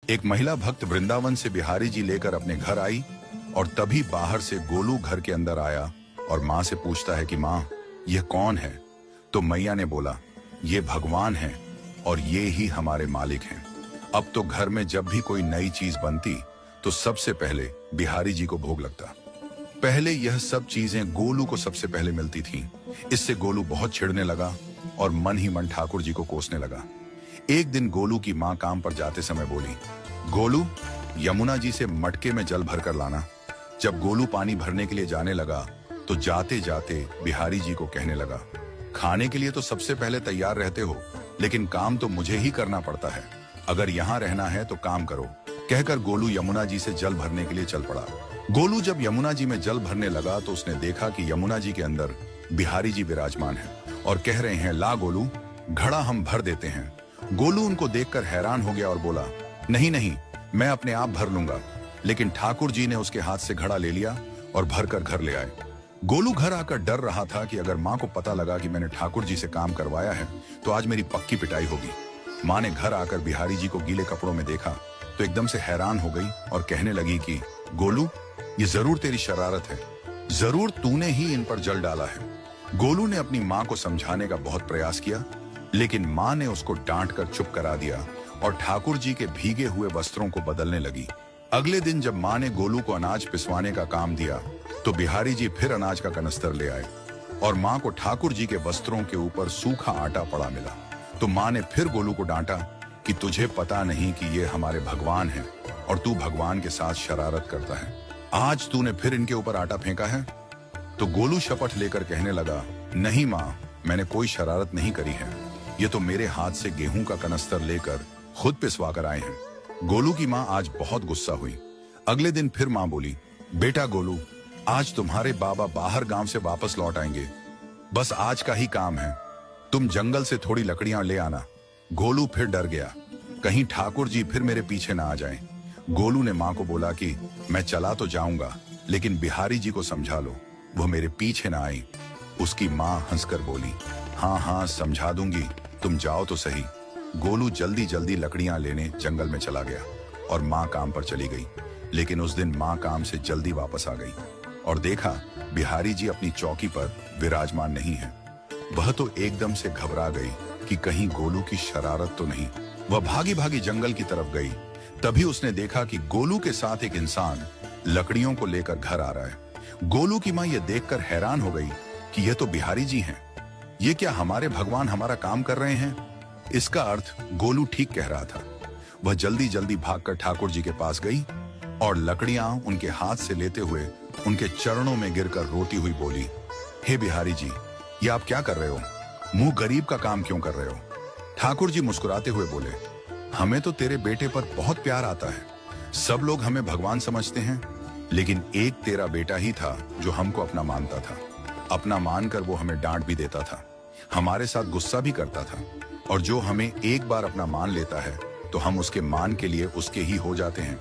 एक महिला भक्त वृंदावन से बिहारी जी लेकर अपने घर आई और तभी बाहर से गोलू घर के अंदर आया और माँ से पूछता है कि माँ, यह कौन है? तो मैया ने बोला, ये भगवान हैं और ये ही हमारे मालिक हैं। अब तो घर में जब भी कोई नई चीज बनती तो सबसे पहले बिहारी जी को भोग लगता। पहले यह सब चीजें गोलू को सबसे पहले मिलती थीं। इससे गोलू बहुत चिढ़ने लगा और मन ही मन ठाकुर जी को कोसने लगा। एक दिन गोलू की माँ काम पर जाते समय बोली, गोलू, यमुना जी से मटके में जल भर कर लाना। जब गोलू पानी भरने के लिए जाने लगा तो जाते जाते बिहारी जी को कहने लगा, खाने के लिए तो सबसे पहले तैयार रहते हो, लेकिन काम तो मुझे ही करना पड़ता है। अगर यहाँ रहना है तो काम करो। कहकर गोलू यमुना जी से जल भरने के लिए चल पड़ा। गोलू जब यमुना जी में जल भरने लगा तो उसने देखा कि यमुना जी के अंदर बिहारी जी विराजमान हैं और कह रहे हैं, ला गोलू, घड़ा हम भर देते हैं। गोलू उनको देखकर हैरान हो गया और बोला, नहीं नहीं, मैं अपने आप भर लूंगा। लेकिन ठाकुर जी ने उसके हाथ से घड़ा ले लिया और भरकर घर ले आए। गोलू घर आकर डर रहा था कि अगर माँ को पता लगा कि मैंने ठाकुर जी से काम करवाया है तो आज मेरी पक्की पिटाई होगी। माँ ने घर आकर बिहारी जी को गीले कपड़ों में देखा तो एकदम से हैरान हो गई और कहने लगी कि गोलू, ये जरूर तेरी शरारत है, जरूर तूने ही इन पर जल डाला है। गोलू ने अपनी माँ को समझाने का बहुत प्रयास किया, लेकिन माँ ने उसको डांट कर चुप करा दिया और ठाकुर जी के भीगे हुए वस्त्रों को बदलने लगी। अगले दिन जब माँ ने गोलू को अनाज पिसवाने का काम दिया तो बिहारी जी फिर अनाज का कनस्तर ले आए और माँ को ठाकुर जी के वस्त्रों के ऊपर सूखा आटा पड़ा मिला। तो माँ ने फिर गोलू को डांटा कि तुझे पता नहीं कि ये हमारे भगवान हैं और तू भगवान के साथ शरारत करता है। आज तूने फिर इनके ऊपर आटा फेंका है। तो गोलू शपथ लेकर कहने लगा, नहीं माँ, मैंने कोई शरारत नहीं करी है। ये तो मेरे हाथ से गेहूं का कनस्तर लेकर खुद पिसवा कर आए हैं। गोलू की माँ आज बहुत गुस्सा हुई। अगले दिन फिर माँ बोली, बेटा गोलू, आज तुम्हारे बाबा बाहर गांव से वापस लौट आएंगे। बस आज का ही काम है, तुम जंगल से थोड़ी लकड़ियां ले आना। गोलू फिर डर गया, कहीं ठाकुर जी फिर मेरे पीछे ना आ जाएं। गोलू ने माँ को बोला कि मैं चला तो जाऊंगा, लेकिन बिहारी जी को समझा लो, वो मेरे पीछे ना आई। उसकी माँ हंसकर बोली, हाँ हाँ समझा दूंगी, तुम जाओ तो सही। गोलू जल्दी जल्दी लकड़ियां लेने जंगल में चला गया और माँ काम पर चली गई। लेकिन उस दिन माँ काम से जल्दी वापस आ गई और देखा बिहारी जी अपनी चौकी पर विराजमान नहीं है। वह तो एकदम से घबरा गई कि कहीं गोलू की शरारत तो नहीं। वह भागी भागी जंगल की तरफ गई। तभी उसने देखा कि गोलू के साथ एक इंसान लकड़ियों को लेकर घर आ रहा है। गोलू की माँ यह देखकर हैरान हो गई कि यह तो बिहारी जी हैं। ये क्या हमारे भगवान हमारा काम कर रहे हैं? इसका अर्थ गोलू ठीक कह रहा था। वह जल्दी जल्दी भागकर ठाकुर जी के पास गई और लकड़ियां उनके हाथ से लेते हुए उनके चरणों में गिरकर रोती हुई बोली, हे बिहारी जी, ये आप क्या कर रहे हो? मुंह गरीब का काम क्यों कर रहे हो? ठाकुर जी मुस्कुराते हुए बोले, हमें तो तेरे बेटे पर बहुत प्यार आता है। सब लोग हमें भगवान समझते हैं, लेकिन एक तेरा बेटा ही था जो हमको अपना मानता था। अपना मानकर वो हमें डांट भी देता था, हमारे साथ गुस्सा भी करता था, और जो हमें एक बार अपना मान लेता है तो हम उसके मान के लिए उसके ही हो जाते हैं।